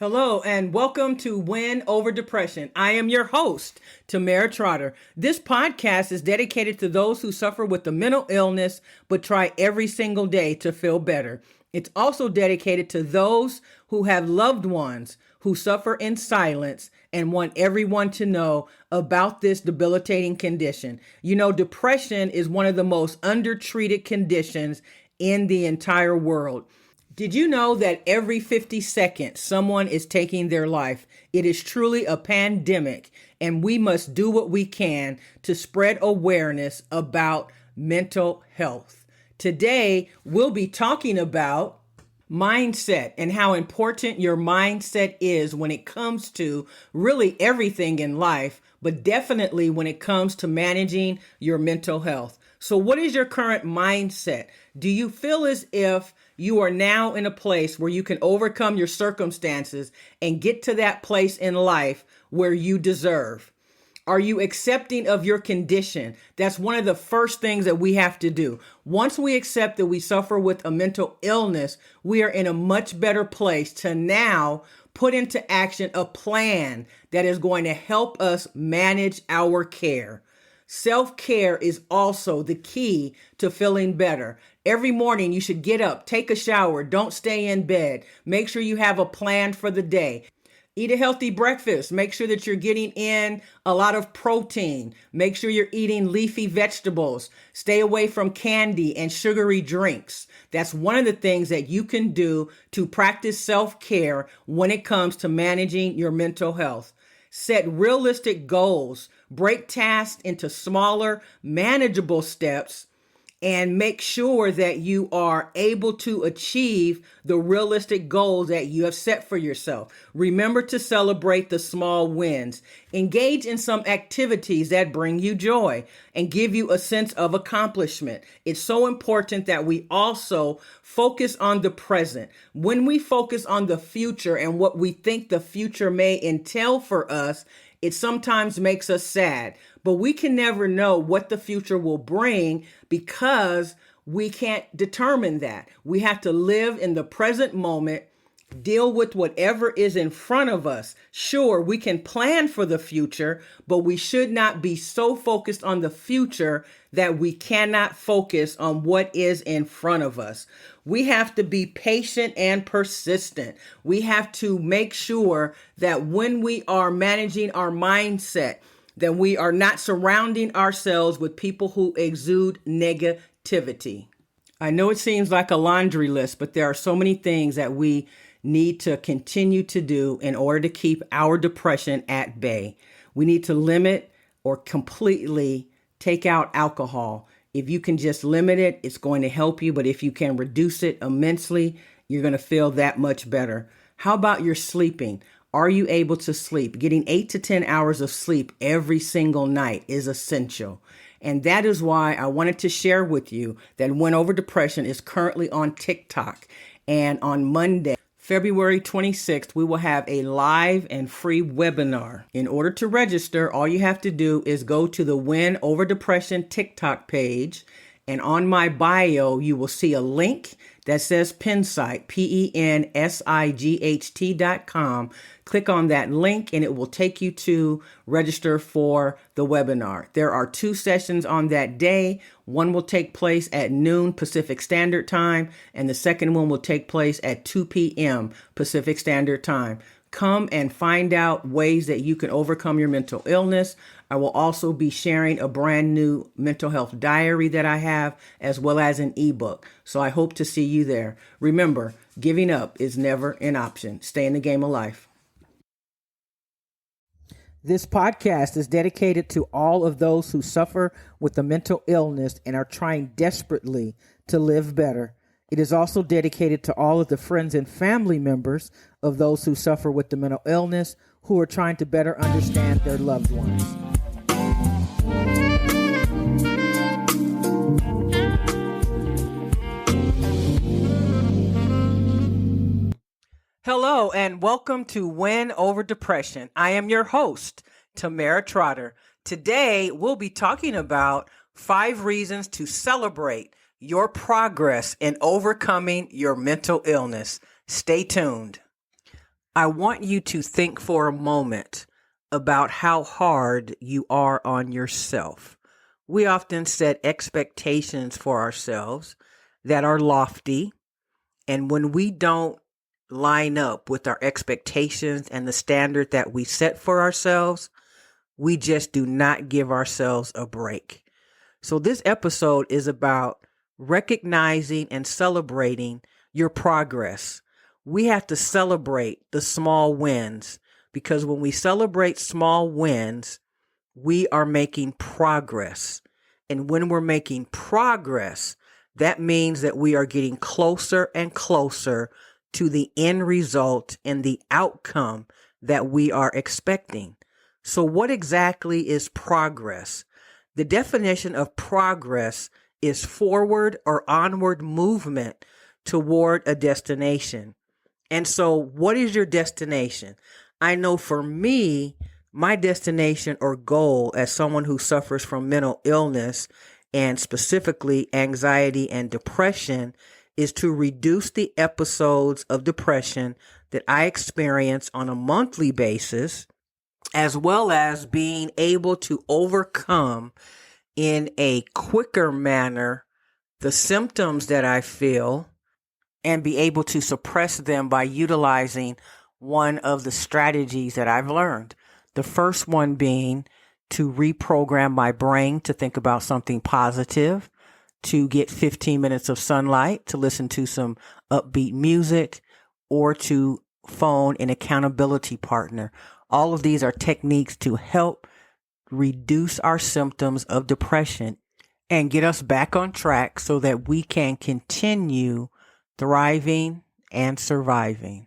Hello and welcome to Win Over Depression. I am your host, Tamera Trotter. This podcast is dedicated to those who suffer with the mental illness but try every single day to feel better. It's also dedicated to those who have loved ones who suffer in silence and want everyone to know about this debilitating condition. You know, depression is one of the most undertreated conditions in the entire world. Did you know that every 50 seconds someone is taking their life? It is truly a pandemic, and we must do what we can to spread awareness about mental health. Today, we'll be talking about mindset and how important your mindset is when it comes to really everything in life, but definitely when it comes to managing your mental health. So what is your current mindset? Do you feel as if you are now in a place where you can overcome your circumstances and get to that place in life where you deserve? Are you accepting of your condition? That's one of the first things that we have to do. Once we accept that we suffer with a mental illness, we are in a much better place to now put into action a plan that is going to help us manage our care. Self-care is also the key to feeling better. Every morning you should get up, take a shower, don't stay in bed. Make sure you have a plan for the day. Eat a healthy breakfast. Make sure that you're getting in a lot of protein. Make sure you're eating leafy vegetables. Stay away from candy and sugary drinks. That's one of the things that you can do to practice self-care when it comes to managing your mental health. Set realistic goals. Break tasks into smaller, manageable steps, and make sure that you are able to achieve the realistic goals that you have set for yourself. Remember to celebrate the small wins. Engage in some activities that bring you joy and give you a sense of accomplishment. It's so important that we also focus on the present. When we focus on the future and what we think the future may entail for us, it sometimes makes us sad, but we can never know what the future will bring because we can't determine that. We have to live in the present moment, deal with whatever is in front of us. Sure, we can plan for the future, but we should not be so focused on the future that we cannot focus on what is in front of us. We have to be patient and persistent. We have to make sure that when we are managing our mindset, that we are not surrounding ourselves with people who exude negativity. I know it seems like a laundry list, but there are so many things that we need to continue to do in order to keep our depression at bay. We need to limit or completely take out alcohol. If you can just limit it, it's going to help you. But if you can reduce it immensely, you're going to feel that much better. How about your sleeping? Are you able to sleep? Getting 8 to 10 hours of sleep every single night is essential. And that is why I wanted to share with you that Win Over Depression is currently on TikTok. And on Monday, February 26th, we will have a live and free webinar. In order to register, all you have to do is go to the Win Over Depression TikTok page, and on my bio, you will see a link that says Pensight, PENSIGHT.com. Click on that link and it will take you to register for the webinar. There are 2 sessions on that day. One will take place at noon Pacific Standard Time, and the second one will take place at 2 p.m. Pacific Standard Time. Come and find out ways that you can overcome your mental illness. I will also be sharing a brand new mental health diary that I have, as well as an ebook. So I hope to see you there. Remember, giving up is never an option. Stay in the game of life. This podcast is dedicated to all of those who suffer with a mental illness and are trying desperately to live better. It is also dedicated to all of the friends and family members of those who suffer with the mental illness who are trying to better understand their loved ones. Hello and welcome to Win Over Depression. I am your host, Tamera Trotter. Today, we'll be talking about 5 reasons to celebrate your progress in overcoming your mental illness. Stay tuned. I want you to think for a moment about how hard you are on yourself. We often set expectations for ourselves that are lofty, and when we don't line up with our expectations and the standard that we set for ourselves, we just do not give ourselves a break. So this episode is about recognizing and celebrating your progress. We have to celebrate the small wins, because when we celebrate small wins, we are making progress. And when we're making progress, that means that we are getting closer and closer to the end result and the outcome that we are expecting. So what exactly is progress? The definition of progress is forward or onward movement toward a destination. And so what is your destination? I know for me, my destination or goal as someone who suffers from mental illness and specifically anxiety and depression is to reduce the episodes of depression that I experience on a monthly basis, as well as being able to overcome in a quicker manner the symptoms that I feel and be able to suppress them by utilizing one of the strategies that I've learned. The first one being to reprogram my brain to think about something positive, to get 15 minutes of sunlight, to listen to some upbeat music, or to phone an accountability partner. All of these are techniques to help reduce our symptoms of depression and get us back on track so that we can continue thriving and surviving.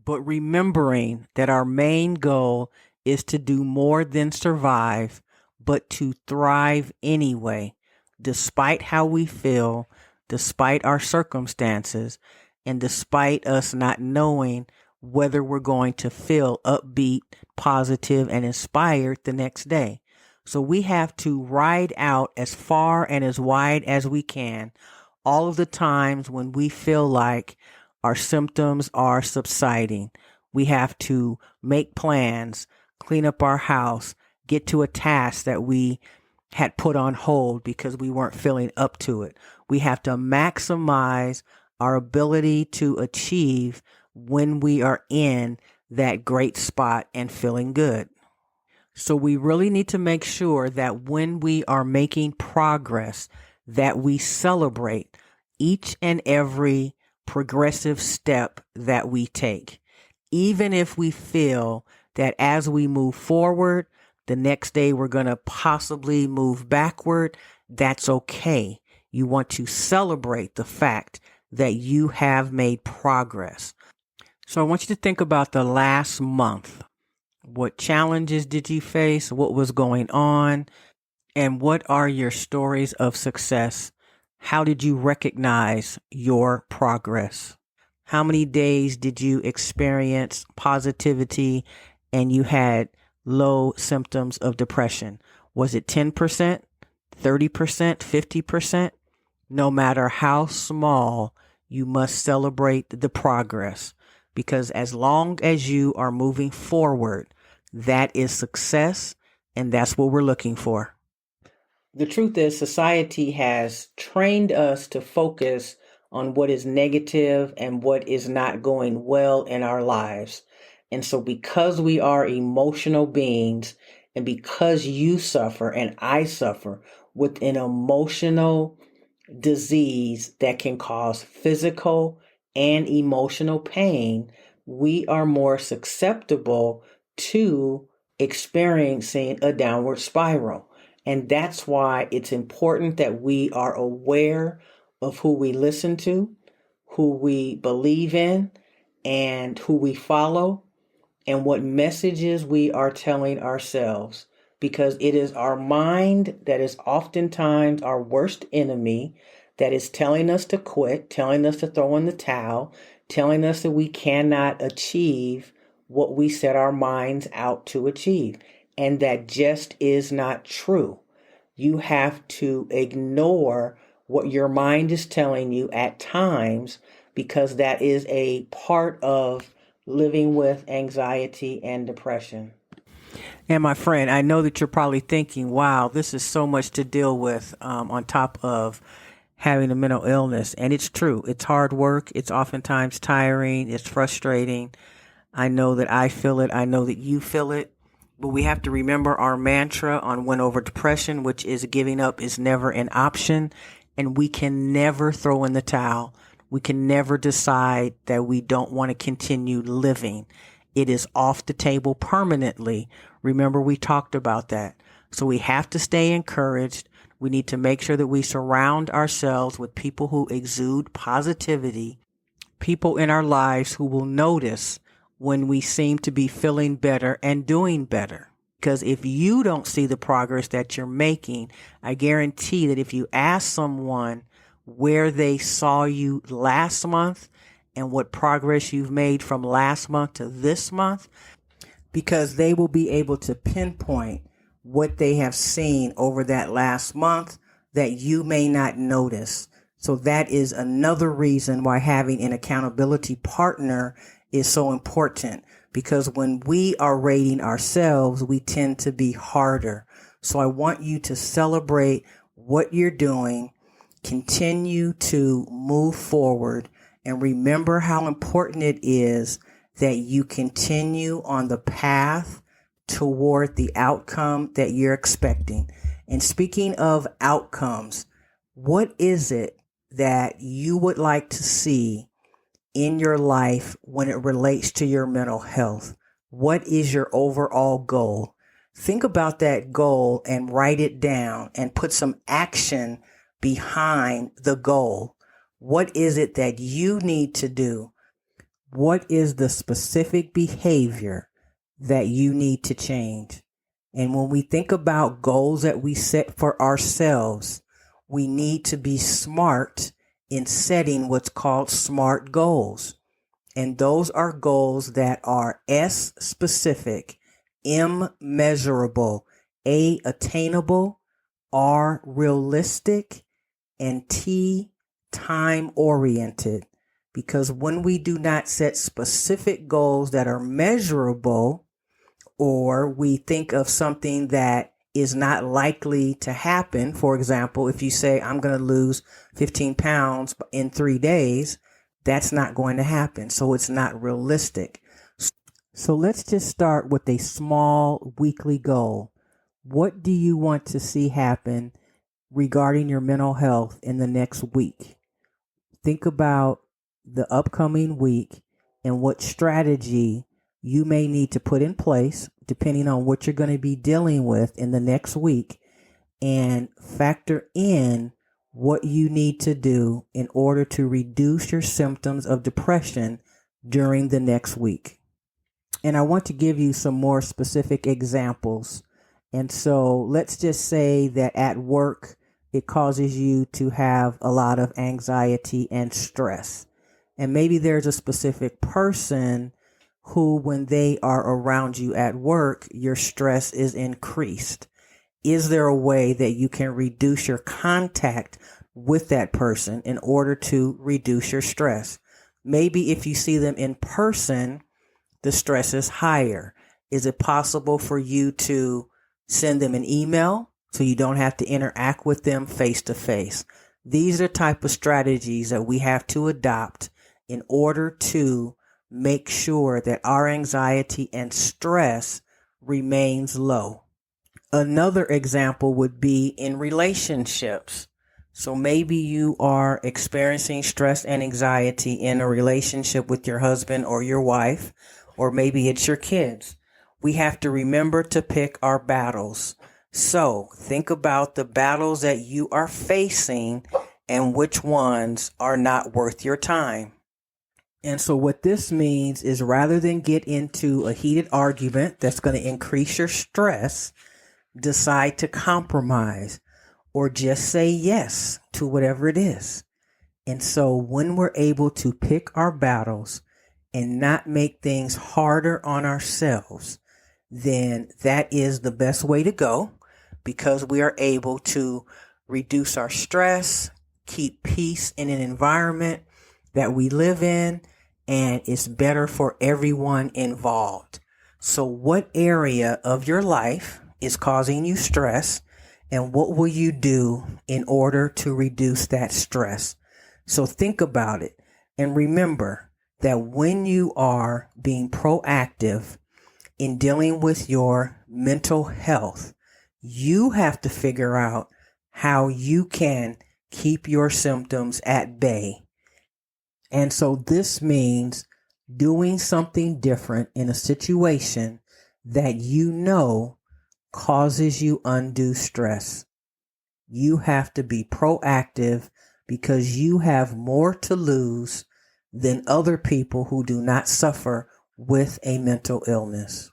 But remembering that our main goal is to do more than survive, but to thrive anyway, despite how we feel, despite our circumstances, and despite us not knowing whether we're going to feel upbeat, positive, and inspired the next day. So we have to ride out as far and as wide as we can all of the times when we feel like our symptoms are subsiding. We have to make plans, clean up our house, get to a task that we had put on hold because we weren't feeling up to it. We have to maximize our ability to achieve when we are in that great spot and feeling good. So we really need to make sure that when we are making progress, that we celebrate each and every progressive step that we take. Even if we feel that as we move forward, the next day we're going to possibly move backward, that's okay. You want to celebrate the fact that you have made progress. So I want you to think about the last month. What challenges did you face? What was going on? And what are your stories of success? How did you recognize your progress? How many days did you experience positivity and you had low symptoms of depression? Was it 10%, 30%, 50%? No matter how small, you must celebrate the progress, because as long as you are moving forward, that is success, and that's what we're looking for. The truth is, society has trained us to focus on what is negative and what is not going well in our lives. And so because we are emotional beings, and because you suffer and I suffer with an emotional disease that can cause physical and emotional pain, we are more susceptible to experiencing a downward spiral. And that's why it's important that we are aware of who we listen to, who we believe in, and who we follow, and what messages we are telling ourselves. Because it is our mind that is oftentimes our worst enemy, that is telling us to quit, telling us to throw in the towel, telling us that we cannot achieve what we set our minds out to achieve. And that just is not true. You have to ignore what your mind is telling you at times, because that is a part of living with anxiety and depression. And my friend, I know that you're probably thinking, wow, this is so much to deal with on top of having a mental illness. And it's true. It's hard work. It's oftentimes tiring. It's frustrating. I know that I feel it. I know that you feel it. But we have to remember our mantra on Win Over Depression, which is giving up is never an option. And we can never throw in the towel. We can never decide that we don't want to continue living. It is off the table permanently. Remember, we talked about that. So we have to stay encouraged. We need to make sure that we surround ourselves with people who exude positivity, people in our lives who will notice when we seem to be feeling better and doing better. Because if you don't see the progress that you're making, I guarantee that if you ask someone where they saw you last month and what progress you've made from last month to this month, because they will be able to pinpoint what they have seen over that last month that you may not notice. So that is another reason why having an accountability partner is so important, because when we are rating ourselves, we tend to be harder. So I want you to celebrate what you're doing, continue to move forward, and remember how important it is that you continue on the path toward the outcome that you're expecting. And speaking of outcomes, what is it that you would like to see in your life when it relates to your mental health? What is your overall goal? Think about that goal and write it down and put some action behind the goal. What is it that you need to do? What is the specific behavior that you need to change? And when we think about goals that we set for ourselves, we need to be smart in setting what's called SMART goals. And those are goals that are S specific, M measurable, A attainable, R realistic, and T time oriented. Because when we do not set specific goals that are measurable, or we think of something that is not likely to happen. For example, if you say, I'm going to lose 15 pounds in 3 days, that's not going to happen. So it's not realistic. So let's just start with a small weekly goal. What do you want to see happen regarding your mental health in the next week? Think about the upcoming week and what strategy you may need to put in place depending on what you're going to be dealing with in the next week, and factor in what you need to do in order to reduce your symptoms of depression during the next week. And I want to give you some more specific examples. And so let's just say that at work, it causes you to have a lot of anxiety and stress. And maybe there's a specific person who, when they are around you at work, your stress is increased. Is there a way that you can reduce your contact with that person in order to reduce your stress? Maybe if you see them in person, the stress is higher. Is it possible for you to send them an email so you don't have to interact with them face to face? These are type of strategies that we have to adopt in order to make sure that our anxiety and stress remains low. Another example would be in relationships. So maybe you are experiencing stress and anxiety in a relationship with your husband or your wife, or maybe it's your kids. We have to remember to pick our battles. So think about the battles that you are facing and which ones are not worth your time. And so what this means is, rather than get into a heated argument that's going to increase your stress, decide to compromise or just say yes to whatever it is. And so when we're able to pick our battles and not make things harder on ourselves, then that is the best way to go, because we are able to reduce our stress, keep peace in an environment that we live in, and it's better for everyone involved. So what area of your life is causing you stress, and what will you do in order to reduce that stress? So think about it, and remember that when you are being proactive in dealing with your mental health, you have to figure out how you can keep your symptoms at bay. And so this means doing something different in a situation that you know causes you undue stress. You have to be proactive because you have more to lose than other people who do not suffer with a mental illness.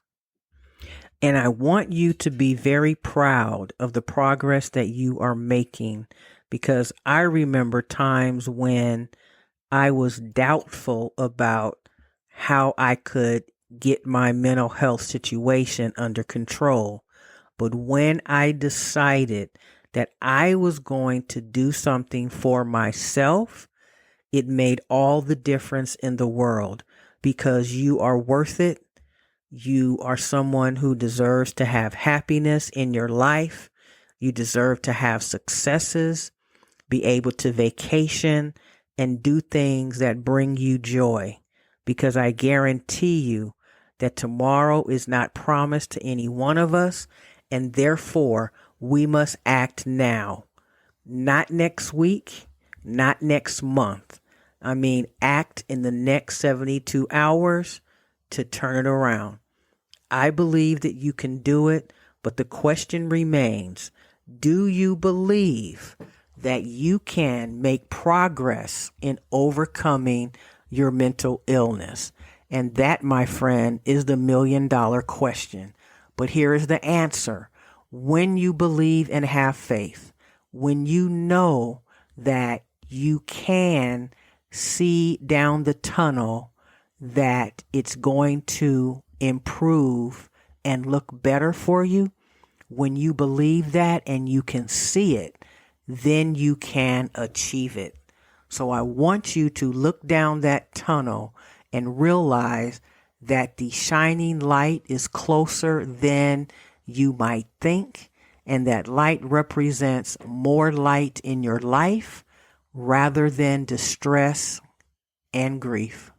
And I want you to be very proud of the progress that you are making, because I remember times when I was doubtful about how I could get my mental health situation under control. But when I decided that I was going to do something for myself, it made all the difference in the world, because you are worth it. You are someone who deserves to have happiness in your life. You deserve to have successes, be able to vacation, and do things that bring you joy. Because I guarantee you that tomorrow is not promised to any one of us, and therefore we must act now. Not next week, not next month. I mean, act in the next 72 hours to turn it around. I believe that you can do it, but the question remains, do you believe that you can make progress in overcoming your mental illness? And that, my friend, is the $1 million question. But here is the answer. When you believe and have faith, when you know that you can see down the tunnel that it's going to improve and look better for you, when you believe that and you can see it, then you can achieve it. So I want you to look down that tunnel and realize that the shining light is closer than you might think, and that light represents more light in your life rather than distress and grief.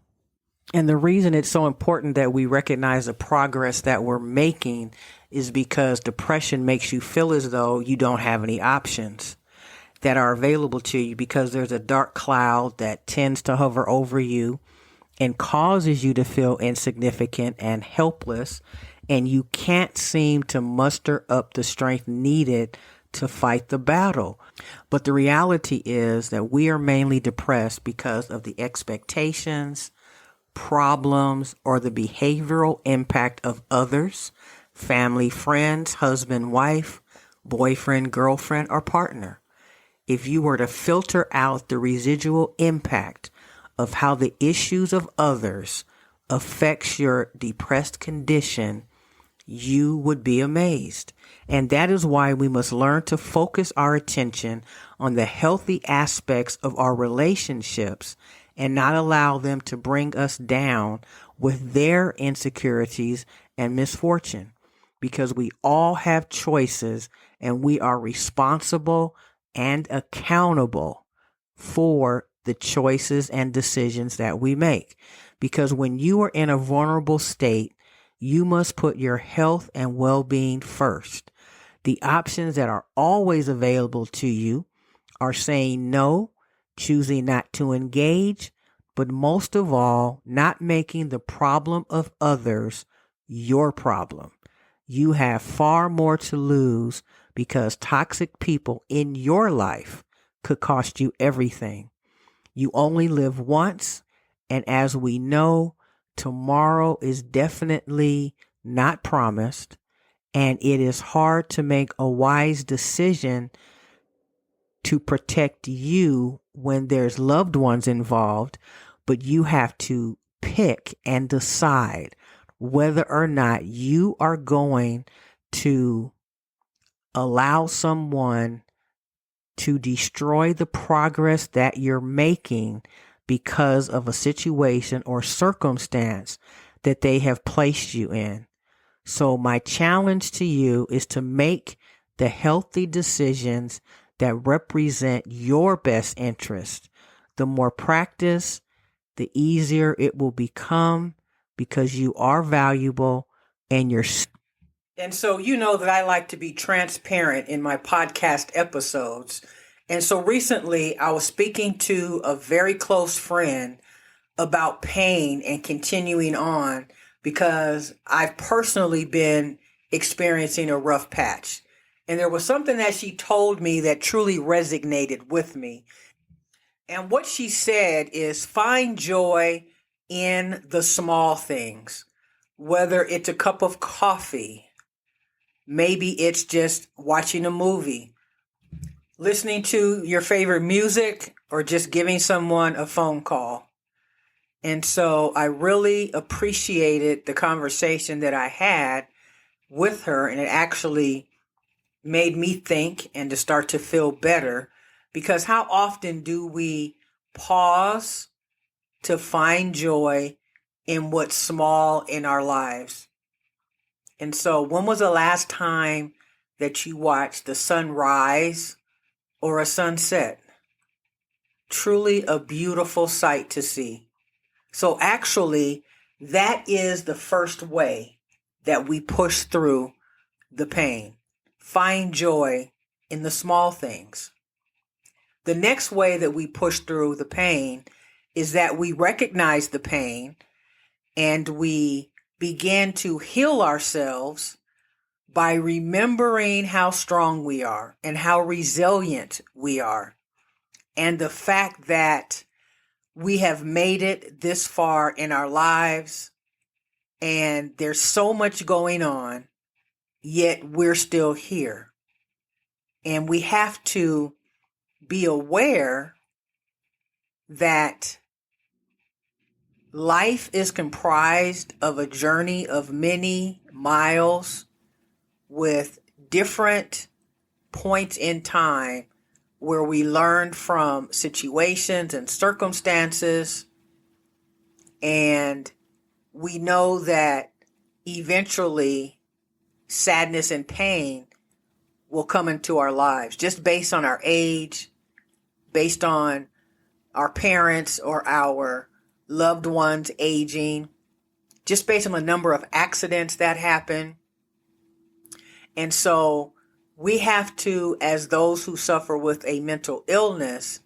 And the reason it's so important that we recognize the progress that we're making is because depression makes you feel as though you don't have any options that are available to you, because there's a dark cloud that tends to hover over you and causes you to feel insignificant and helpless, and you can't seem to muster up the strength needed to fight the battle. But the reality is that we are mainly depressed because of the expectations, problems, or the behavioral impact of others, family, friends, husband, wife, boyfriend, girlfriend, or partner. If you were to filter out the residual impact of how the issues of others affects your depressed condition, you would be amazed. And that is why we must learn to focus our attention on the healthy aspects of our relationships and not allow them to bring us down with their insecurities and misfortune. Because we all have choices, and we are responsible and accountable for the choices and decisions that we make. Because when you are in a vulnerable state, you must put your health and well-being first. The options that are always available to you are saying no, choosing not to engage, but most of all, not making the problem of others your problem. You have far more to lose, because toxic people in your life could cost you everything. You only live once, and as we know, tomorrow is definitely not promised, and it is hard to make a wise decision to protect you when there's loved ones involved, but you have to pick and decide whether or not you are going to allow someone to destroy the progress that you're making because of a situation or circumstance that they have placed you in. So my challenge to you is to make the healthy decisions that represent your best interest. The more practice, the easier it will become because you are valuable and you're. And so you know that I like to be transparent in my podcast episodes. And so recently I was speaking to a very close friend about pain and continuing on because I've personally been experiencing a rough patch. And there was something that she told me that truly resonated with me. And what she said is find joy in the small things, whether it's a cup of coffee, maybe it's just watching a movie, listening to your favorite music, or just giving someone a phone call. And so I really appreciated the conversation that I had with her, and it actually made me think and to start to feel better, because how often do we pause to find joy in what's small in our lives? And so when was the last time that you watched the sun rise or a sunset? Truly a beautiful sight to see. So actually, that is the first way that we push through the pain. Find joy in the small things. The next way that we push through the pain is that we recognize the pain and we begin to heal ourselves by remembering how strong we are and how resilient we are. And the fact that we have made it this far in our lives and there's so much going on, yet we're still here. And we have to be aware that life is comprised of a journey of many miles with different points in time where we learn from situations and circumstances, and we know that eventually sadness and pain will come into our lives just based on our age, based on our parents or our loved ones aging, just based on the number of accidents that happen. And so we have to, as those who suffer with a mental illness,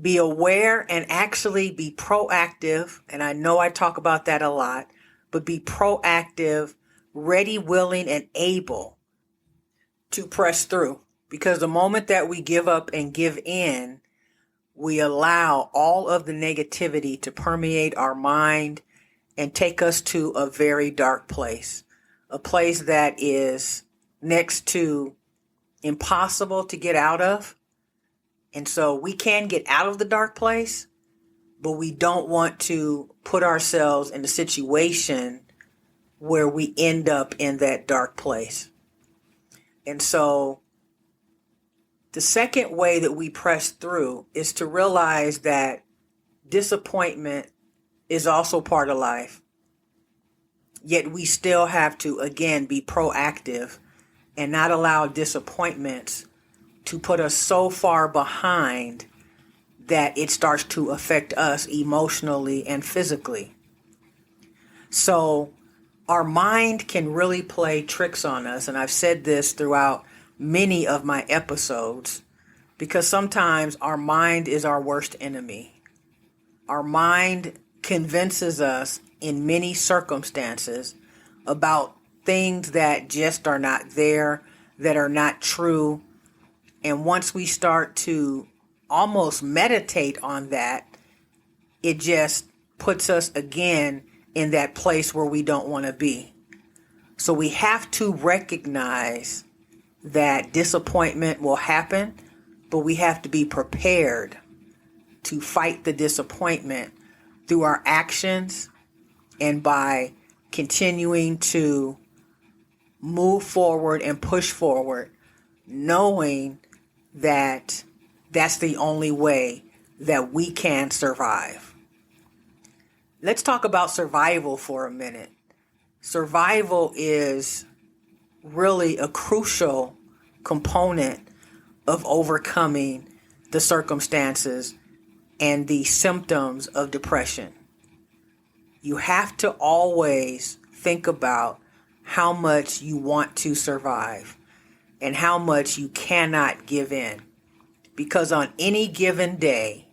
be aware and actually be proactive. And I know I talk about that a lot, but be proactive, ready, willing, and able to press through. Because the moment that we give up and give in, we allow all of the negativity to permeate our mind and take us to a very dark place. A place that is next to impossible to get out of. And so we can get out of the dark place, but we don't want to put ourselves in a situation where we end up in that dark place. And so the second way that we press through is to realize that disappointment is also part of life. Yet we still have to, again, be proactive and not allow disappointments to put us so far behind that it starts to affect us emotionally and physically. So our mind can really play tricks on us. And I've said this throughout many of my episodes, because sometimes our mind is our worst enemy. Our mind convinces us in many circumstances about things that just are not there, that are not true. And once we start to almost meditate on that, it just puts us again in that place where we don't want to be. So we have to recognize that disappointment will happen, but we have to be prepared to fight the disappointment through our actions and by continuing to move forward and push forward, knowing that that's the only way that we can survive. Let's talk about survival for a minute. Survival is really a crucial component of overcoming the circumstances and the symptoms of depression. You have to always think about how much you want to survive and how much you cannot give in. Because on any given day,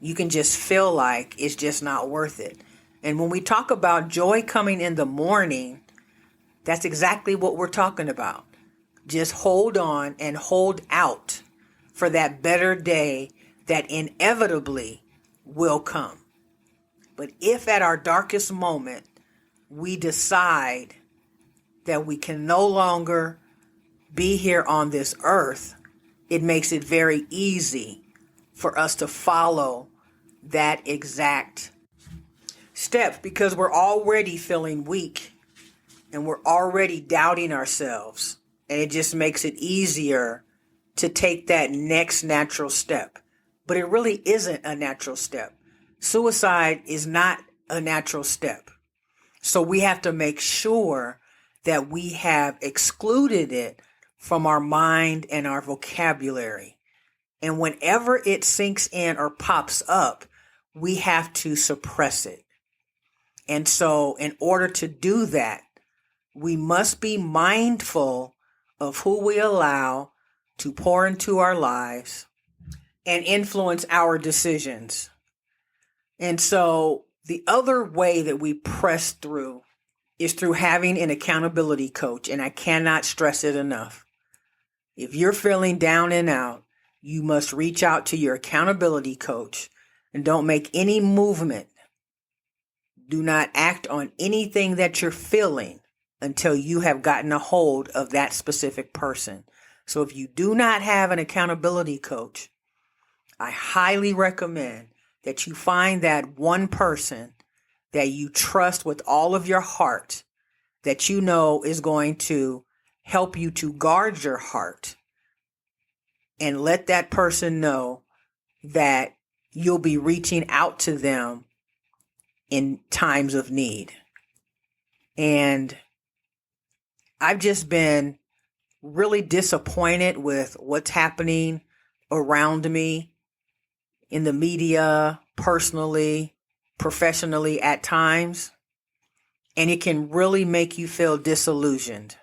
you can just feel like it's just not worth it. And when we talk about joy coming in the morning, that's exactly what we're talking about. Just hold on and hold out for that better day that inevitably will come. But if at our darkest moment, we decide that we can no longer be here on this earth, it makes it very easy for us to follow that exact step because we're already feeling weak and we're already doubting ourselves. And it just makes it easier to take that next natural step. But it really isn't a natural step. Suicide is not a natural step. So we have to make sure that we have excluded it from our mind and our vocabulary. And whenever it sinks in or pops up, we have to suppress it. And so in order to do that, we must be mindful of who we allow to pour into our lives and influence our decisions. And so the other way that we press through is through having an accountability coach. And I cannot stress it enough. If you're feeling down and out, you must reach out to your accountability coach and don't make any movement. Do not act on anything that you're feeling until you have gotten a hold of that specific person. So if you do not have an accountability coach, I highly recommend that you find that one person that you trust with all of your heart, that you know is going to help you to guard your heart, and let that person know that you'll be reaching out to them in times of need. And I've just been really disappointed with what's happening around me in the media, personally, professionally at times. And it can really make you feel disillusioned.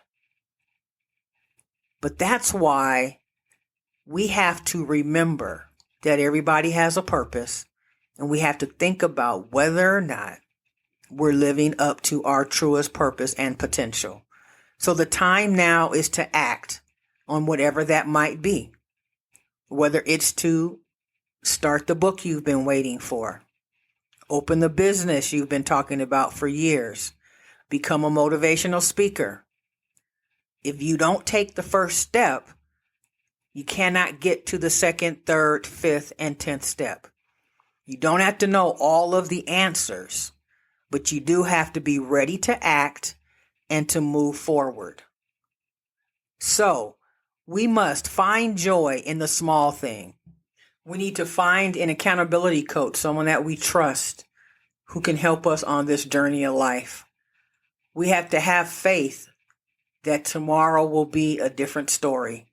But that's why we have to remember that everybody has a purpose, and we have to think about whether or not we're living up to our truest purpose and potential. So the time now is to act on whatever that might be, whether it's to start the book you've been waiting for, open the business you've been talking about for years, become a motivational speaker. If you don't take the first step, you cannot get to the second, third, fifth, and 10th step. You don't have to know all of the answers, but you do have to be ready to act and to move forward. So, we must find joy in the small thing. We need to find an accountability coach, someone that we trust, who can help us on this journey of life. We have to have faith that tomorrow will be a different story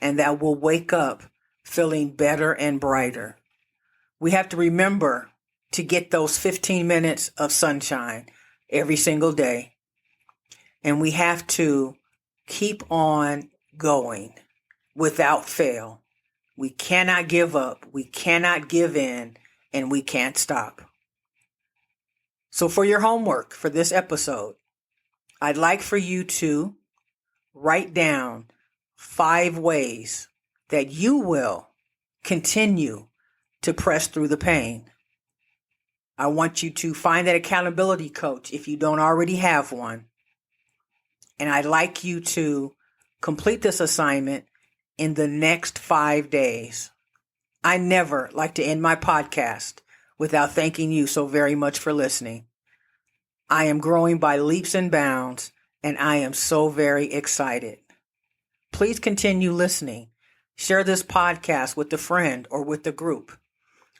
and that we'll wake up feeling better and brighter. We have to remember to get those 15 minutes of sunshine every single day. And we have to keep on going without fail. We cannot give up. We cannot give in, and we can't stop. So for your homework for this episode, I'd like for you to write down 5 ways that you will continue to press through the pain. I want you to find that accountability coach if you don't already have one. And I'd like you to complete this assignment in the next 5 days. I never like to end my podcast without thanking you so very much for listening. I am growing by leaps and bounds, and I am so very excited. Please continue listening. Share this podcast with a friend or with the group.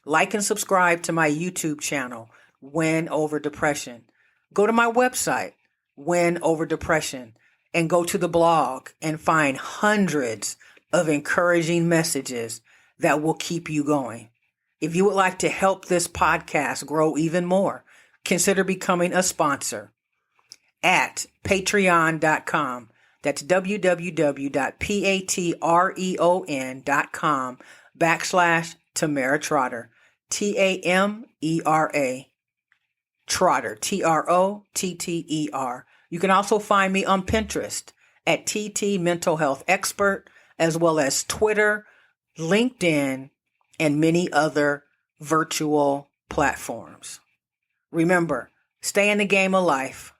Like and subscribe to my YouTube channel, Win Over Depression. Go to my website, Win Over Depression, and go to the blog and find hundreds of encouraging messages that will keep you going. If you would like to help this podcast grow even more, consider becoming a sponsor at patreon.com. That's www.patreon.com/Tamera Trotter. Tamera Trotter. Trotter. You can also find me on Pinterest at TT Mental Health Expert, as well as Twitter, LinkedIn, and many other virtual platforms. Remember, stay in the game of life.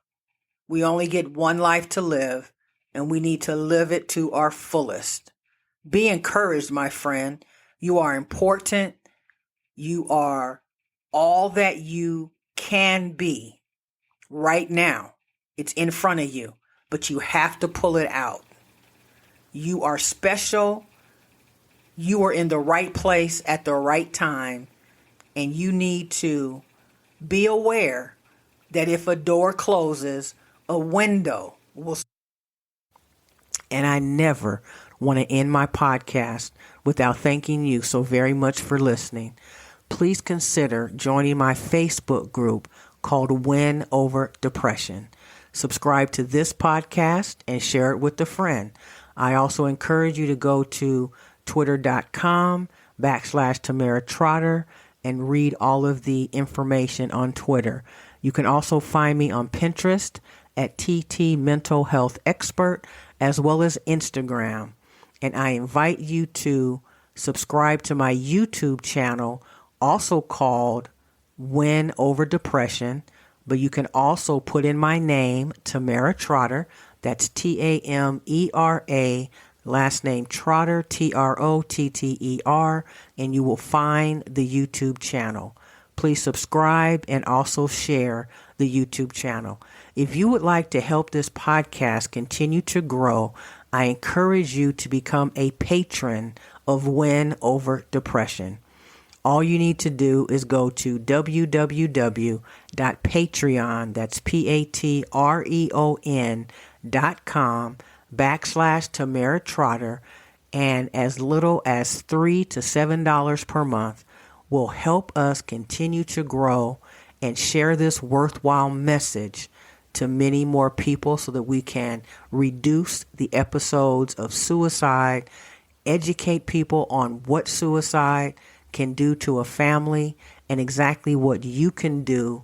We only get one life to live, and we need to live it to our fullest. Be encouraged, my friend. You are important. You are all that you can be right now. It's in front of you, but you have to pull it out. You are special. You are in the right place at the right time, and you need to be aware that if a door closes, a window will. And I never want to end my podcast without thanking you so very much for listening. Please consider joining my Facebook group called Win Over Depression. Subscribe to this podcast and share it with a friend. I also encourage you to go to twitter.com/Tamera Trotter and read all of the information on Twitter. You can also find me on Pinterest at TT Mental Health Expert, as well as Instagram. And I invite you to subscribe to my YouTube channel, also called Win Over Depression. But you can also put in my name, Tamera Trotter. That's Tamera, last name Trotter, Trotter, and you will find the YouTube channel. Please subscribe and also share the YouTube channel. If you would like to help this podcast continue to grow, I encourage you to become a patron of Win Over Depression. All you need to do is go to www.patreon, that's patreon.com/Tamera Trotter, and as little as $3 to $7 per month will help us continue to grow and share this worthwhile message to many more people so that we can reduce the episodes of suicide, educate people on what suicide can do to a family, and exactly what you can do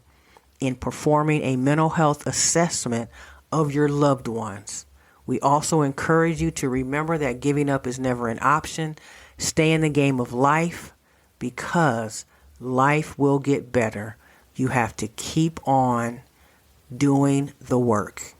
in performing a mental health assessment of your loved ones. We also encourage you to remember that giving up is never an option. Stay in the game of life, because life will get better. You have to keep on doing the work.